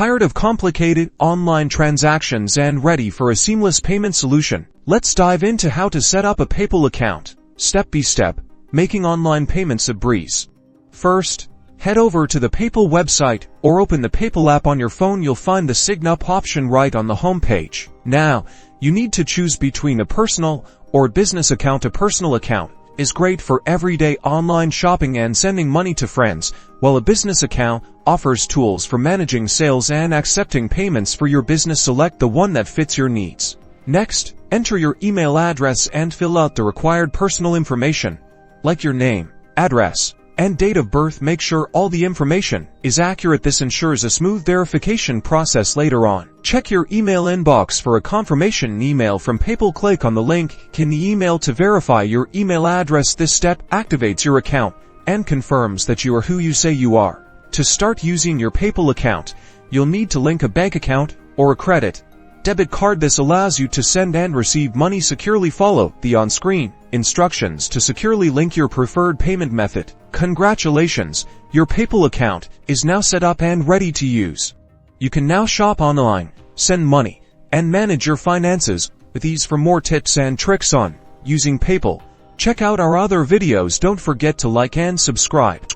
Tired of complicated online transactions and ready for a seamless payment solution? Let's dive into how to set up a PayPal account, step by step, making online payments a breeze. First, head over to the PayPal website or open the PayPal app on your phone. You'll find the Sign Up option right on the home page. Now, you need to choose between a personal or business account. A personal account is great for everyday online shopping and sending money to friends, while a business account offers tools for managing sales and accepting payments for your business. Select the one that fits your needs. Next, enter your email address and fill out the required personal information, like your name, address, and date of birth. Make sure all the information is accurate. This ensures a smooth verification process later on. Check your email inbox for a confirmation email from PayPal. Click on the link in the email to verify your email address. This step activates your account and confirms that you are who you say you are. To start using your PayPal account, you'll need to link a bank account or a credit debit card. This allows you to send and receive money securely. Follow the on-screen instructions to securely link your preferred payment method. Congratulations, your PayPal account is now set up and ready to use. You can now shop online, send money, and manage your finances with ease. For more tips and tricks on using PayPal, check out our other videos. Don't forget to like and subscribe.